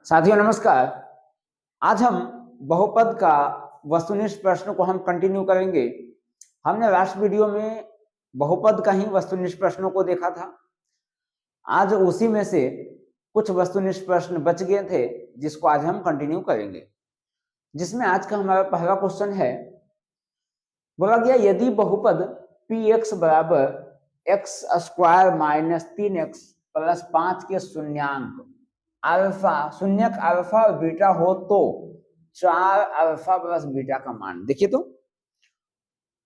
साथियों नमस्कार। आज हम बहुपद का वस्तुनिष्ठ प्रश्न को हम कंटिन्यू करेंगे। हमने लास्ट वीडियो में बहुपद का ही वस्तुनिष्ठ प्रश्नों को देखा था। आज उसी में से कुछ वस्तुनिष्ठ प्रश्न बच गए थे जिसको आज हम कंटिन्यू करेंगे। जिसमें आज का हमारा पहला क्वेश्चन है, बोला गया यदि बहुपद px बराबर x square minus 3x plus 5 के शून्यांक अल्फा शून्यक अल्फा और बीटा हो तो 4 अल्फा प्लस बीटा का मान। देखिए तो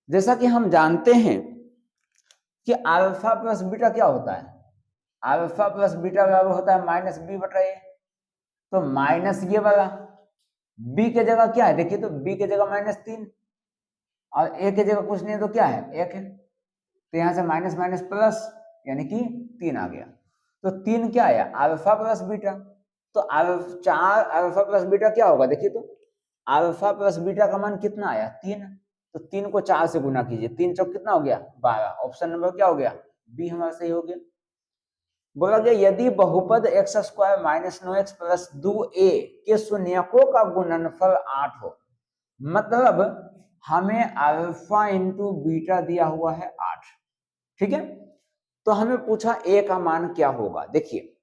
जैसा कि हम जानते हैं कि अल्फा प्लस बीटा क्या होता है, अल्फा प्लस बीटा बराबर होता है माइनस बी बटा ए। तो माइनस ये वाला बी के जगह क्या है, देखिए तो बी के जगह -3 और ए के जगह कुछ नहीं है तो क्या है, 1 है। तो यहां से माइनस माइनस प्लस यानी कि 3 आ गया। तो 3 क्या आया, अल्फा प्लस बीटा। तो 4 अल्फा प्लस बीटा क्या होगा, देखिए तो अल्फा प्लस बीटा का मान कितना आया, 3। तो 3 को 4 से गुना कीजिए, 3 चौक कितना हो गया, 12। ऑप्शन नंबर क्या हो गया, बी हमारा सही हो गया। बोला गया यदि बहुपद x square minus 9x plus 2a के शून्यकों का गुणनफल 8 हो, मतलब हमें अल्फा इंटू बीटा दिया हुआ है 8, ठीक है। तो हमें पूछा ए का मान क्या होगा। देखिए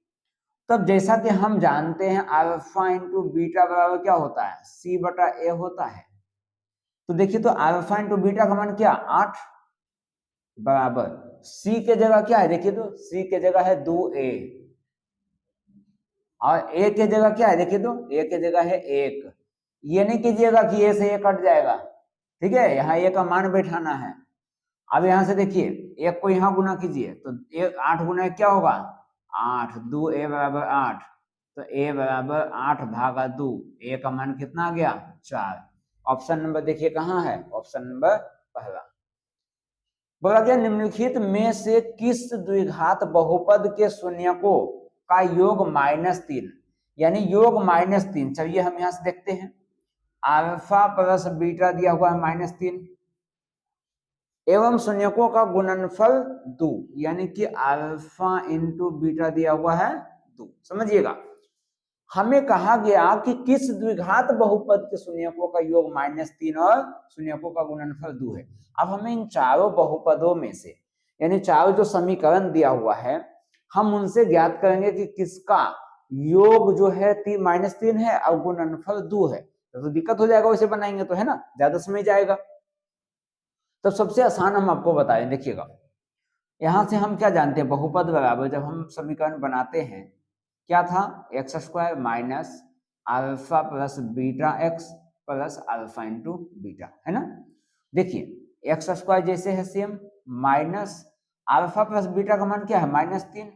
तब जैसा कि हम जानते हैं अल्फा इंटू बीटा बराबर क्या होता है, सी बटा ए होता है। तो देखिए तो अल्फा इंटू बीटा का मान क्या, 8 बराबर सी के जगह क्या है, देखिए तो सी के जगह है 2a और ए के जगह क्या है, देखिए तो ए के जगह है 1। ये नहीं कीजिएगा कि ए से ए कट जाएगा, ठीक है, यहाँ ए का मान बैठाना है। अब यहां से देखिए एक को यहाँ गुना कीजिए तो 8 गुना क्या होगा, 8, 2a बराबर 8। तो a बराबर 8 भागा 2, a का मान कितना आ गया, 4। ऑप्शन नंबर देखिए कहाँ है, ऑप्शन नंबर पहला। बोला गया निम्नलिखित में से किस द्विघात बहुपद के शून्यकों का योग -3, यानी योग -3। चलिए हम यहां से देखते हैं, अल्फा प्लस बीटा दिया हुआ है -3 एवं शून्यकों का गुणनफल 2, यानी कि अल्फा इंटू बीटा दिया हुआ है 2। समझिएगा हमें कहा गया कि किस द्विघात बहुपद के शून्यकों का योग -3 और शून्यकों का गुणनफल 2 है। अब हमें इन चारों बहुपदों में से, यानी चारों जो समीकरण दिया हुआ है, हम उनसे ज्ञात करेंगे कि किसका योग जो है -3 है और गुणनफल 2 है। तो दिक्कत हो जाएगा, वैसे बनाएंगे तो, है ना, ज्यादा समय जाएगा। तो सबसे आसान हम आपको बताएं, देखिएगा यहां से हम क्या जानते हैं, बहुपद बराबर जब हम समीकरण बनाते हैं क्या था, x square minus alpha plus beta x plus alpha into beta, है ना। देखिए एक्स स्क्वायर जैसे है same, minus alpha plus beta का मान क्या है, -3।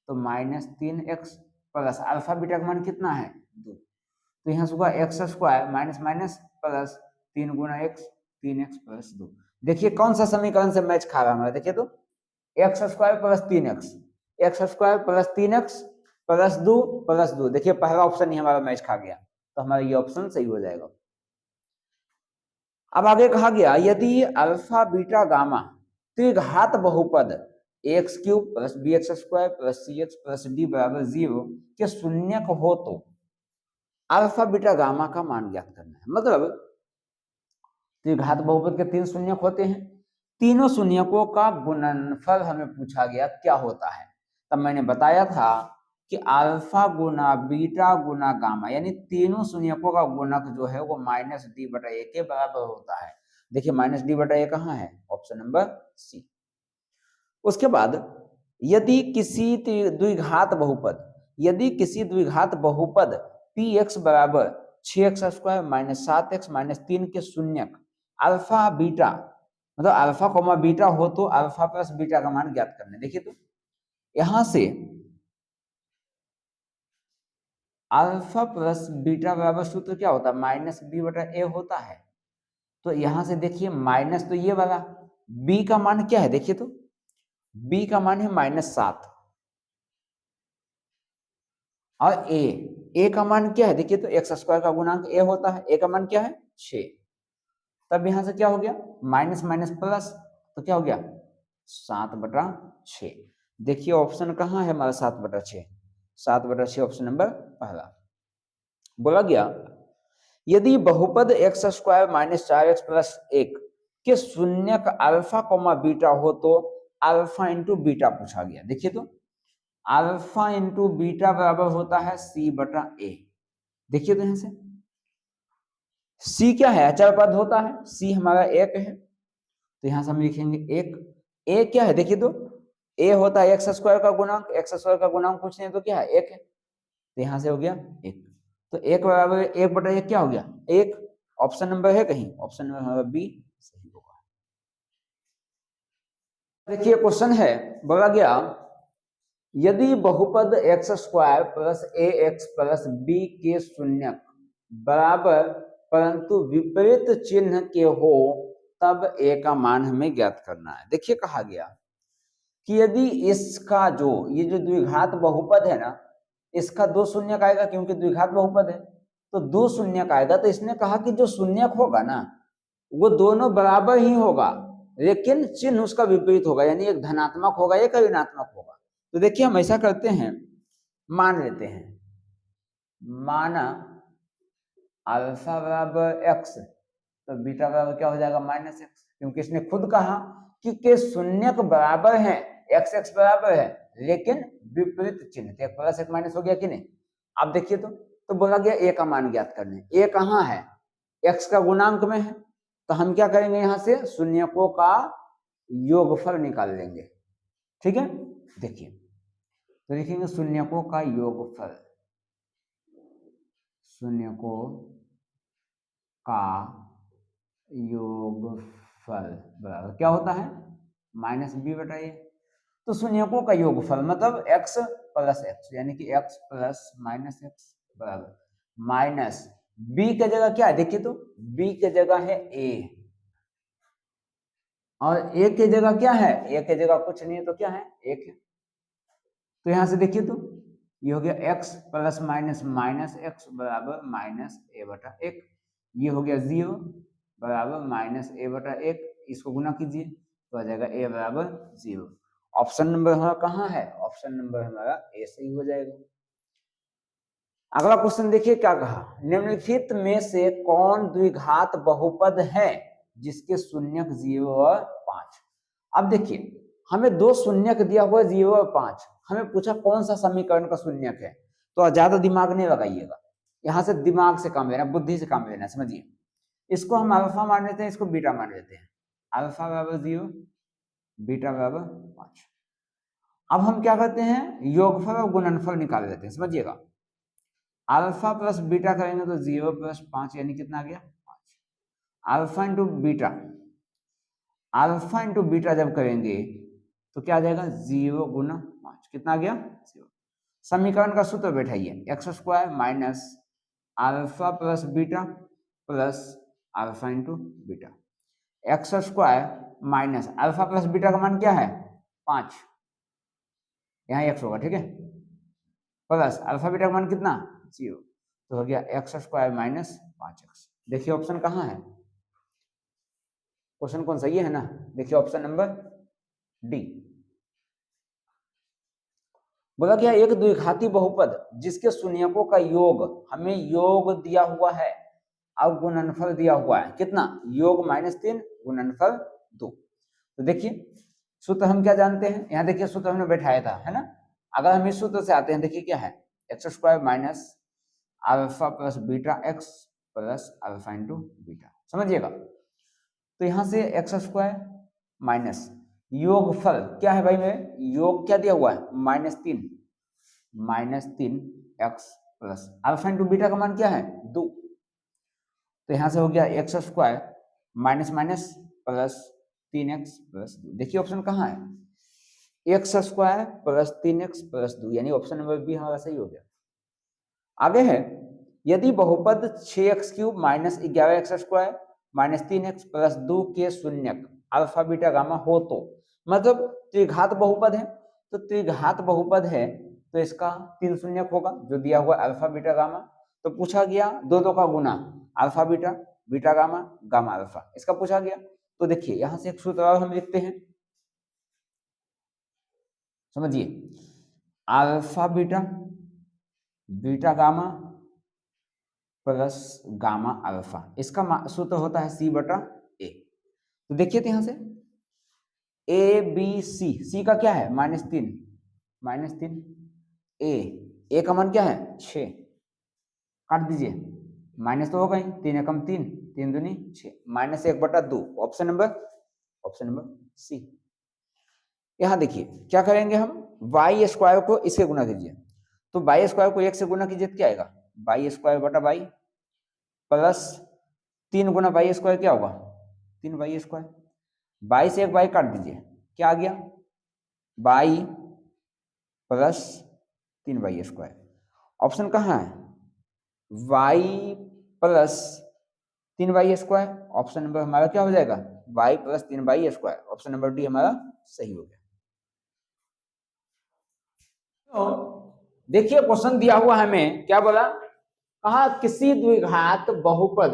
तो -3x प्लस अल्फा बीटा का मान कितना है, 2। तो यहाँ से x square minus minus plus 3 गुना एक्स, 3x प्लस 2। देखिए कौन सा समीकरण से मैच खा रहा है हमारा, देखिए तो x square plus 3x, x square plus 3x plus 2 plus 2। देखिए पहला ऑप्शन ही हमारा मैच खा गया, तो हमारा ये ऑप्शन सही हो जाएगा। अब आगे कहा गया यदि अल्फा बीटा गामा त्रिघात बहुपद x cube plus b x square plus c x plus d बराबर 0 के शून्यक हो तो अल्फा बीटा गामा का मान ज्ञात करना है। मतलब त्रिघात बहुपद के 3 शून्यक होते हैं, तीनों शून्यकों का गुणनफल हमें पूछा गया क्या होता है। तब मैंने बताया था कि अल्फा गुना बीटा गुना गामा, यानी तीनों शून्यकों का गुणक जो है वो -d/a के बराबर होता है। देखिए -d/a कहाँ है, ऑप्शन नंबर सी। उसके बाद यदि किसी द्विघात बहुपद px बराबर 6x square minus 7x minus 3 के शून्यक अल्फा बीटा, मतलब अल्फा कोमा बीटा हो तो अल्फा प्लस बीटा का मान ज्ञात करना है। देखिए तो यहां से अल्फा प्लस बीटा बराबर सूत्र क्या होता है, -b/a होता है। तो यहां से देखिए माइनस, तो ये वाला b का मान क्या है, देखिए तो b का मान है -7 और a का मान क्या है, देखिए तो एक्स स्क्वायर का गुणांक a होता है, a का मान क्या है 6। तब यहां से क्या हो गया, माइनस माइनस प्लस, तो क्या हो गया 7/6। देखिए ऑप्शन कहाँ है हमारा 7/6, 7/6 ऑप्शन नंबर पहला। बोला गया यदि बहुपद x square minus 4x plus 1 के शून्यक अल्फा कोमा बीटा हो तो अल्फा इंटू बीटा पूछा गया। देखिए तो अल्फा इंटू बीटा बराबर होता है c बटा a। देखिए तो यहां से c क्या है, अचर पद होता है, c हमारा 1 है, तो यहां से हम लिखेंगे 1। a क्या है, देखिए तो a होता है एक्स स्क्वायर का गुणांक, एक्स स्क्वायर का गुणांक पूछने तो क्या है 1 है, तो यहां से हो गया 1। तो 1 बराबर 1 बटा 1 क्या हो गया 1। ऑप्शन नंबर है कहीं, ऑप्शन नंबर हमारा बी सही होगा। देखिए क्वेश्चन है, बोला गया यदि बहुपद एक्स स्क्वायर प्लस ए एक्स प्लस बी के शून्यक बराबर परंतु विपरीत चिन्ह के हो तब ए का मान हमें ज्ञात करना है। देखिए कहा गया कि यदि इसका जो ये जो द्विघात बहुपद है ना, इसका दो शून्यक आएगा क्योंकि द्विघात बहुपद है, तो दो शून्यक आएगा, तो इसने कहा कि जो शून्यक होगा ना वो दोनों बराबर ही होगा लेकिन चिन्ह उसका विपरीत होगा, यानी एक धनात्मक होगा एक ऋणात्मक होगा। तो देखिए हम ऐसा करते हैं, मान लेते हैं, माना अल्फा बराबर एक्स तो बीटा बराबर क्या हो जाएगा माइनस एक्स, क्योंकि इसने खुद कहा कि शून्यक बराबर है, एक्स एक्स बराबर है लेकिन विपरीत चिन्ह, तो एक प्लस एक माइनस हो गया कि नहीं। अब देखिए तो बोला गया ए का मान ज्ञात करने, ए कहाँ है एक्स का गुणांक में है, तो हम क्या करेंगे यहां से शून्यकों का योगफल निकाल लेंगे। ठीक है, देखिए तो लिखेंगे शून्यकों का योगफल, शून्यकों का योगफल बराबर क्या होता है माइनस बी बटा ए। तो शून्यकों का योगफल मतलब x प्लस एक्स, यानी कि x प्लस माइनस एक्स बराबर माइनस b की जगह क्या है, देखिए तो b की जगह है a और a की जगह क्या है, a की जगह कुछ नहीं है तो क्या है 1 है। तो यहां से देखिए तो ये हो गया x plus minus minus x बराबर माइनस a बटा 1, ये हो गया 0 बराबर माइनस a बटा 1, इसको गुना कीजिए तो आ जाएगा a बराबर 0। ऑप्शन नंबर हमारा कहाँ है, ऑप्शन नंबर हमारा ए सही हो जाएगा। अगला क्वेश्चन देखिए क्या कहा, निम्नलिखित में से कौन द्विघात बहुपद है जिसके शून्यक 0 और 5। अब देखिए हमें दो शून्यक दिया हुआ है 0 और 5, हमें पूछा कौन सा समीकरण का शून्यक है, तो ज्यादा दिमाग नहीं लगाइएगा, यहाँ से दिमाग से काम लेना, बुद्धि से काम लेना। समझिए इसको हम अल्फा मान लेते हैं, इसको बीटा मान लेते हैं, अल्फा बराबर 0 बीटा बराबर 5। अब हम क्या करते हैं योगफल और गुणनफल निकाल लेते हैं। समझिएगा अल्फा प्लस बीटा करेंगे तो 0 प्लस 5 यानी कितना आ गया 5। Alpha into beta, alpha into beta जब करेंगे तो क्या आ जाएगा 0 गुना 5, कितना आ गया 0। समीकरण का सूत्र बैठाइए, x square minus alpha plus beta plus alpha into beta, x square minus alpha plus beta का मान क्या है 5, यहाँ एक्स होगा, ठीक है, प्लस अल्फा बीटा का मान कितना 0, तो हो गया एक्स स्क्वायर माइनस 5x। देखिए ऑप्शन कहाँ है, क्वेश्चन कौन सा ये है ना, देखिए ऑप्शन नंबर डी। बोला क्या एक द्विघाती बहुपद जिसके शून्यकों का योग, हमें योग दिया हुआ है और गुणनफल दिया हुआ है कितना, योग -3 गुणनफल 2। तो देखिए सूत्र हम क्या जानते हैं, यहाँ देखिए सूत्र हमने बैठाया था है ना, अगर हम इस सूत्र से आते हैं देखिए क्या है x square minus alpha plus beta x plus alpha into beta. समझिएगा तो यहां से एक्स स्क्वायर माइनस योगफल क्या है भाई, में योग क्या दिया हुआ है -3 x plus alpha into beta का मान क्या है 2, तो यहां से हो गया x square minus minus plus 3x plus 2। देखिए ऑप्शन कहाँ है x square plus 3x plus 2, यानी ऑप्शन नंबर बी हमारा सही हो गया। आगे है यदि बहुपद 6x³ minus 11x square minus 3x plus 2 के शून्यक अल्फा बीटा गामा हो तो, मतलब त्रिघात बहुपद है, तो त्रिघात बहुपद है तो इसका 3 शून्यक होगा जो दिया हुआ अल्फा बीटा गामा, तो पूछा गया दो दो का गुना alpha beta beta gamma gamma alpha, इसका पूछा गया। तो देखिए यहां से एक सूत्र और हम लिखते हैं, समझिए alpha beta beta gamma plus gamma alpha, इसका सूत्र होता है सी बटा ए। तो देखिए तो यहां से ए बी सी, सी का क्या है -3, ए का मान क्या है 6, काट दीजिए, माइनस तो होगा ही, 3 एकम 3, 3 दूनी 6, -1/2, ऑप्शन नंबर सी। यहां देखिए क्या करेंगे हम, वाई स्क्वायर को इससे गुना कीजिए, तो वाई स्क्वायर को 1 से गुना कीजिए तो क्या आएगा, वाई स्क्वायर बटा वाई प्लस 3 गुना वाई स्क्वायर क्या होगा 3 वाई स्क्वायर, वाई से एक वाई काट दीजिए, क्या आ गया Y plus 3 Y square. Option कहाँ है, Y plus 3 Y square, option number हमारा क्या हो जाएगा Y plus 3 Y square, option number D हमारा सही हो गया। तो देखिए क्वेश्चन दिया हुआ है हमें, क्या बोला, कहा किसी द्विघात बहुपद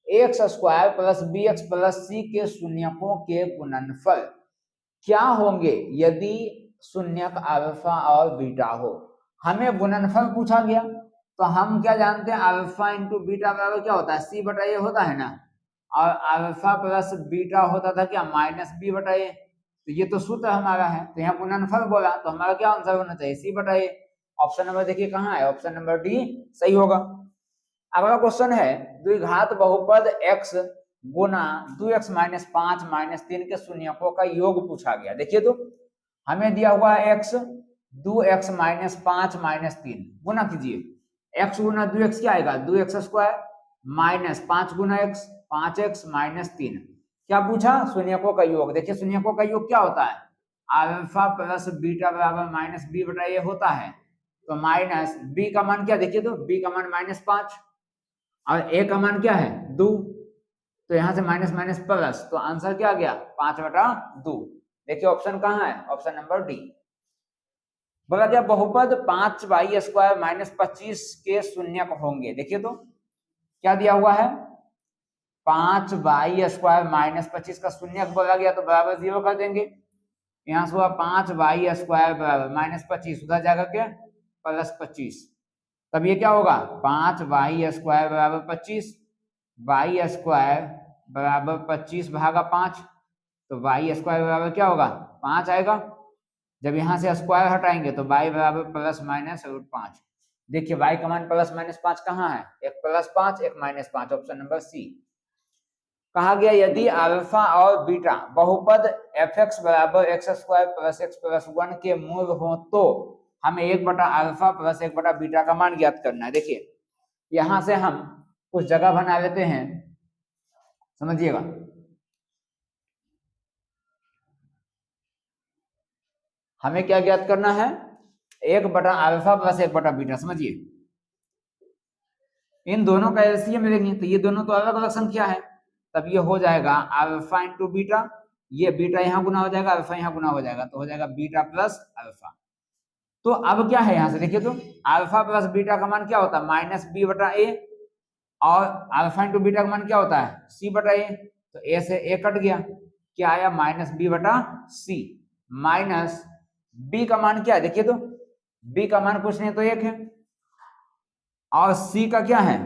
x square plus b x plus c के शून्यकों के गुणनफल क्या होंगे यदि शून्यक अल्फा और बीटा हो। हमें गुणनफल पूछा गया, तो हम क्या जानते हैं अल्फा इंटू बीटा बराबर क्या होता है सी बटा ए होता है ना, और अल्फा प्लस बीटा होता था क्या -b बटा ए, तो ये तो सूत्र हमारा है, तो यहाँ गुणनफल बोला तो हमारा क्या आंसर होना चाहिए सी बटा ए। ऑप्शन नंबर देखिए कहाँ है, ऑप्शन नंबर डी सही होगा। अगला क्वेश्चन है द्विघात बहुपद x गुना 2x - 5 - 3 के शून्यकों का योग पूछा गया। देखिए तो हमें दिया हुआ है x, 2x - 5 - 3 गुना कीजिए, x गुना 2x क्या आएगा 2x स्क्वायर माइनस 5 गुना x 5x - 3, क्या पूछा शून्यकों का योग। देखिए शून्यकों का योग क्या होता है, अल्फा प्लस बीटा बराबर -b बटा ए होता है, तो माइनस b का मान क्या, देखिए तो b का मान -5 और a का मान क्या है 2, तो यहां से माइनस माइनस प्लस, तो आंसर क्या आ गया 5/2। देखिए ऑप्शन कहाँ है, ऑप्शन नंबर डी। बोला क्या बहुपद 5y² - 25 के शून्यक होंगे। देखिए तो क्या दिया हुआ है 5y² - 25 का शून्यक बोला गया, तो बराबर 0 कर देंगे, यहां से हुआ 5y² बराबर -25, उधर जाकर के +25, तब ये क्या होगा 5y² बराबर 25, y² बराबर 25 भागा 5, तो y² बराबर क्या होगा 5 आएगा। जब यहां से स्क्वायर हटाएंगे तो y बराबर ±√5। देखिए y का मान ±5 कहाँ है, एक +5 एक -5, ऑप्शन नंबर सी। कहा गया यदि अल्फा और बीटा बहुपद fx बराबर x² + x + 1 के मूल हो तो हमें 1/अल्फा प्लस 1/बीटा का मान ज्ञात करना है। देखिए यहां से हम कुछ जगह बना लेते हैं, समझिएगा। हमें क्या ज्ञात करना है 1/अल्फा प्लस 1/बीटा, समझिए इन दोनों का एलसीएम लेंगे तो ये दोनों तो अलग अलग संख्या है, तब ये हो जाएगा अल्फा इंटू बीटा, ये बीटा यहाँ गुना हो जाएगा अल्फा यहाँ गुना हो जाएगा, तो हो जाएगा बीटा प्लस अल्फा। तो अब क्या है यहां से देखिए तो अल्फा प्लस बीटा का मान क्या होता है -b बटा ए, और अल्फा इंटू बीटा का मान क्या होता है c बटा ए, तो a से a कट गया, क्या आया -b बटा c, माइनस b का मान क्या है, देखिए तो b का मान कुछ नहीं तो 1 है, और c का क्या है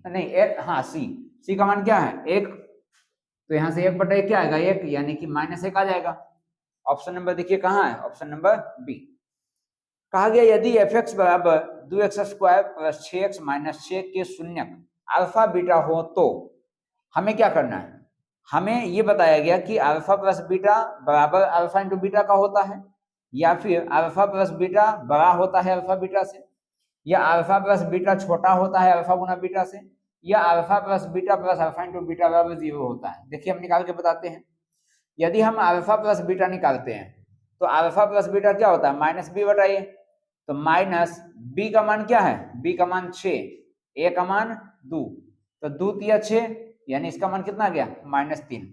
नहीं हाँ c का मान क्या है 1, तो यहां से 1/1 क्या आएगा 1, यानी कि -1 आ जाएगा। ऑप्शन नंबर देखिए कहाँ है, ऑप्शन नंबर बी। कहा गया यदि fx बराबर 2x² + 6x - 6 के शून्यक अल्फा बीटा हो तो हमें क्या करना है, हमें ये बताया गया कि अल्फा प्लस बीटा बराबर अल्फा इंटू बीटा का होता है, या फिर अल्फा प्लस बीटा बड़ा होता है अल्फा बीटा से, या अल्फा प्लस बीटा छोटा होता है अल्फा गुना बीटा से, या alpha plus beta plus alpha into beta बराबर 0 होता है। देखिए हम निकाल के बताते हैं, यदि हम अल्फा प्लस बीटा निकालते हैं तो अल्फा प्लस बीटा क्या होता है -b बटा ए, तो माइनस b का मान क्या है, b का मान 6, a का मान 2, तो 2 तिया 6, यानी इसका मान कितना आ गया -3।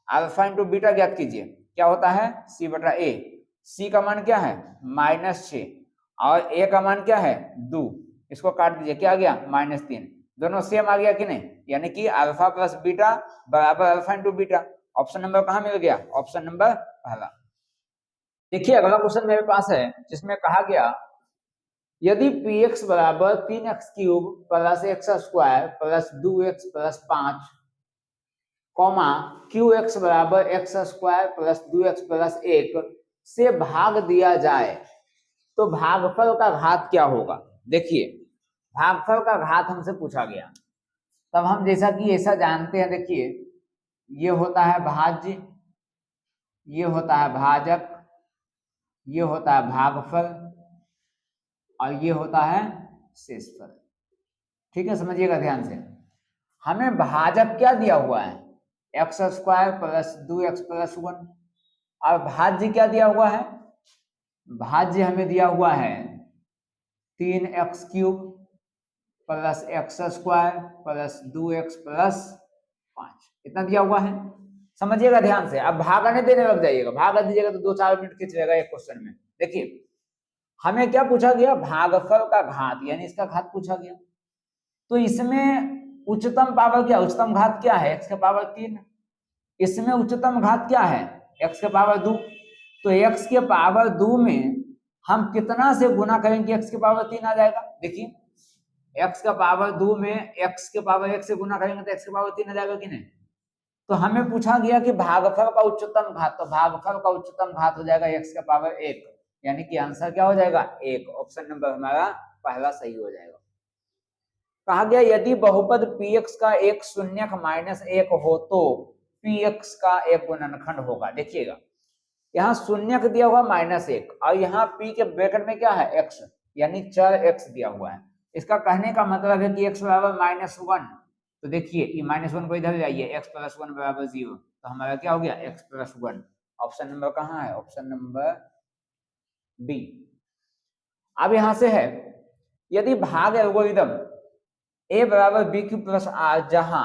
अल्फा इंटू बीटा ज्ञात कीजिए, क्या होता है c बटा ए, c का मान क्या है -6 और a का मान क्या है 2, इसको काट दीजिए क्या आ गया -3, दोनों सेम आ गया कि नहीं, यानी कि अल्फा प्लस बीटा बराबर alpha into beta. Option number कहाँ मिल गया, ऑप्शन नंबर पहला। देखिए अगला क्वेश्चन मेरे पास है जिसमें कहा गया यदि पी एक्स बराबर 3x³ plus x square plus 2x plus 5 comma q x बराबर x square plus 2x plus 1 से भाग दिया जाए तो भागफल का घात क्या होगा। देखिए भागफल का घात हमसे पूछा गया, तब हम जैसा कि ऐसा जानते हैं, देखिए ये होता है भाज्य, ये होता है भाजक, ये होता है भागफल और ये होता है शेषफल। ठीक है, समझिएगा ध्यान से। हमें भाजक क्या दिया हुआ है, x square plus 2x plus 1, और भाज्य क्या दिया हुआ है, भाज्य हमें दिया हुआ है 3x³ plus x square plus 2x plus 5, इतना दिया हुआ है। समझिएगा ध्यान से। अब भागने देने लग जाइएगा, भागा दीजिएगा तो 2-4 मिनट खींच लेगा एक क्वेश्चन में। देखिए हमें क्या पूछा गया, भागफल का घात, यानी इसका घात पूछा गया। तो इसमें उच्चतम पावर क्या, उच्चतम घात क्या है, x के पावर 3। इसमें उच्चतम घात क्या है, x के पावर 2। तो x के पावर 2 में हम कितना से गुना करेंगे, x के पावर 3 आ जाएगा। देखिए x का पावर 2 में x के पावर 1 से गुना करेंगे तो x के पावर 3 आ जाएगा कि नहीं। तो हमें पूछा गया कि भागफल का उच्चतम घात, तो भागफल का उच्चतम घात हो जाएगा x के पावर 1, यानी कि आंसर क्या हो जाएगा 1। ऑप्शन नंबर हमारा पहला सही हो जाएगा। कहा गया यदि बहुपद px का एक शून्यक -1 हो तो px का एक गुणनखंड होगा। देखिएगा यहाँ शून्यक दिया हुआ -1 और यहाँ p के ब्रैकेट में क्या है x, यानी चर x दिया हुआ है। इसका कहने का मतलब है कि x बराबर -1। तो देखिए ये -1 को इधर जाइए, x प्लस 1 बराबर 0, तो हमारा क्या हो गया x प्लस 1। ऑप्शन नंबर कहाँ है, ऑप्शन नंबर बी। अब यहां से है यदि भाग एल्गोरिदम a बराबर बी क्यू प्लस आर, जहां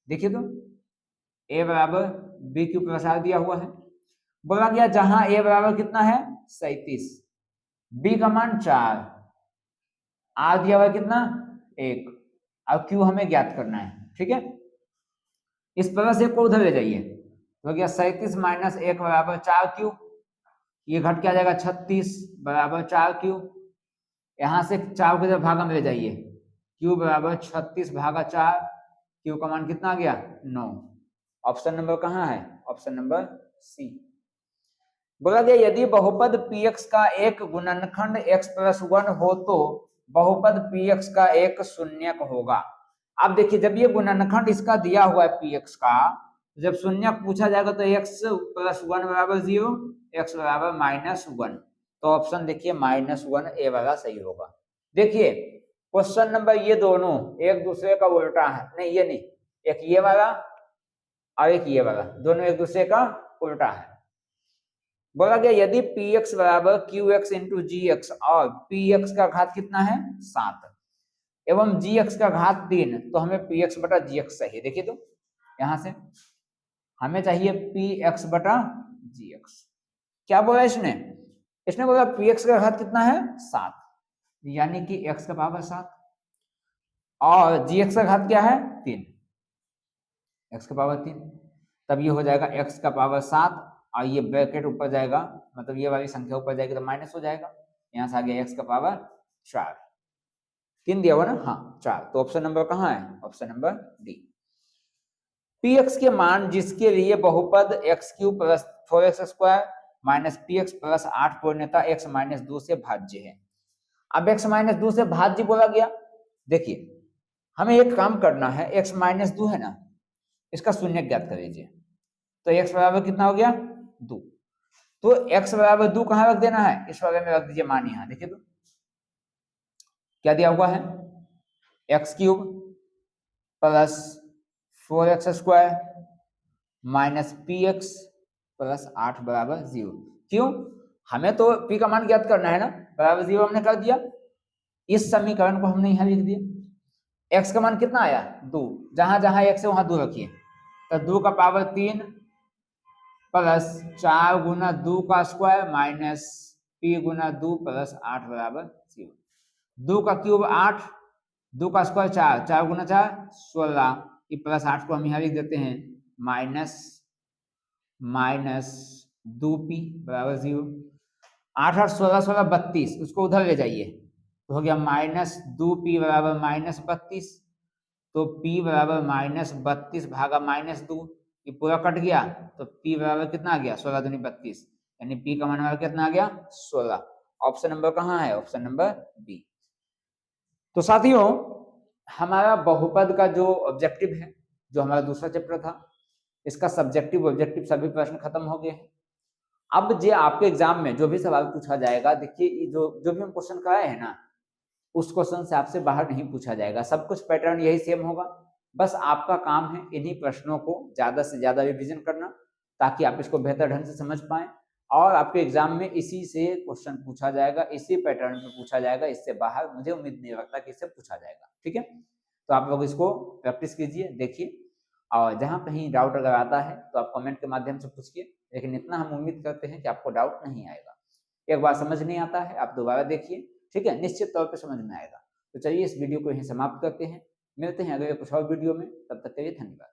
देखिए तो a बराबर बी क्यू प्लस आर दिया हुआ है, बोला गया जहां a बराबर कितना है 37, b का मान 4, r दिया हुआ कितना 1, अब q हमें ज्ञात करना है। ठीक है, इस प्लस 1 को उधर ले जाइए तो गया 37 माइनस 1 बराबर 4q, ये घट के आ जाएगा 36 बराबर 4q। यहां से 4 को जब भागा में ले जाइए, q बराबर 36 भागा 4, q का मान कितना आ गया 9। ऑप्शन नंबर कहाँ है, ऑप्शन नंबर सी। बोला गया यदि बहुपद px का एक गुणनखंड x प्लस 1 हो तो बहुपद px का एक शून्यक होगा। अब देखिए जब ये गुणनखंड इसका दिया हुआ है px का, जब शून्यक पूछा जाएगा तो x प्लस 1 बराबर 0, x बराबर -1, तो ऑप्शन देखिए -1 ए वाला सही होगा। देखिए क्वेश्चन नंबर ये दोनों एक दूसरे का उल्टा है, नहीं ये नहीं, एक ये वाला और एक ये वाला, दोनों एक दूसरे का उल्टा है। बोला गया यदि px बराबर qx इंटू gx और px का घात कितना है 7 एवं gx का घात 3, तो हमें px बटा gx चाहिए। देखिए तो यहां से हमें चाहिए px बटा gx। क्या बोला इसने, इसने बोला px का घात कितना है 7, यानी कि x का पावर 7, और gx का घात क्या है 3, x का पावर 3, तब ये हो जाएगा x का पावर 7 और ये ब्रैकेट ऊपर जाएगा, मतलब ये वाली संख्या ऊपर जाएगी तो माइनस हो जाएगा, यहां से आ गया x का पावर 4, 3 दिया हुआ ना, हाँ 4, तो ऑप्शन नंबर कहाँ है, ऑप्शन नंबर डी। px के मान जिसके लिए बहुपद x³ plus 4x square minus px plus 8 पूर्णतः x माइनस 2 से भाज्य है। अब x माइनस 2 से भाज्य बोला गया, देखिए हमें एक काम करना है, x माइनस 2 है ना, इसका शून्य ज्ञात कर लीजिए, तो x बराबर कितना हो गया 2, तो x बराबर 2 कहां रख देना है, इस वाले में रख दीजिए मान यहां। देखिए तो क्या दिया हुआ है x³ plus 4x square minus px plus 8 बराबर 0। क्यों, हमें तो p का मान ज्ञात करना है ना, बराबर 0 हमने कर दिया, इस समीकरण को हमने यहां लिख दिया। x का मान कितना आया 2, जहां जहां x है वहां 2 रखिए, तो 2 का पावर 3 प्लस 4 गुना 2 का स्क्वायर माइनस p गुना 2 प्लस 8 बराबर 0। 2 का क्यूब 8, 2 का स्क्वायर 4, 4 गुना 4 16, ये प्लस 8 को हम यहाँ लिख देते हैं माइनस 2p बराबर 0। 8 8 16 16 32, उसको उधर ले जाइए, तो हो गया -2p बराबर -32, तो p बराबर -32 भागा -2, ये पूरा कट गया, तो p बराबर कितना आ गया 16 दूनी 32, यानी p का मान हमारा कितना आ गया 16। ऑप्शन नंबर कहाँ है, ऑप्शन नंबर बी। तो साथियों हमारा बहुपद का जो ऑब्जेक्टिव है, जो हमारा दूसरा चैप्टर था, इसका सब्जेक्टिव ऑब्जेक्टिव सभी प्रश्न खत्म हो गए हैं। अब जे आपके एग्जाम में जो भी सवाल पूछा जाएगा, देखिए जो भी हम क्वेश्चन कराए हैं ना, उस क्वेश्चन से आपसे बाहर नहीं पूछा जाएगा, सब कुछ पैटर्न यही सेम होगा। बस आपका काम है इन्हीं प्रश्नों को ज्यादा से ज्यादा रिवीजन करना, ताकि आप इसको बेहतर ढंग से समझ पाएं, और आपके एग्जाम में इसी से क्वेश्चन पूछा जाएगा, इसी पैटर्न में पूछा जाएगा, इससे बाहर मुझे उम्मीद नहीं रखता कि इससे पूछा जाएगा। ठीक है, तो आप लोग इसको प्रैक्टिस कीजिए, देखिए, और जहां कहीं डाउट अगर आता है तो आप कमेंट के माध्यम से पूछिए, लेकिन इतना हम उम्मीद करते हैं कि आपको डाउट नहीं आएगा। एक बार समझ नहीं आता है आप दोबारा देखिए, ठीक है, निश्चित तौर पे समझ में आएगा। तो चलिए इस वीडियो को यहीं समाप्त करते हैं, मिलते हैं अगले कुछ और वीडियो में, तब तक के लिए धन्यवाद।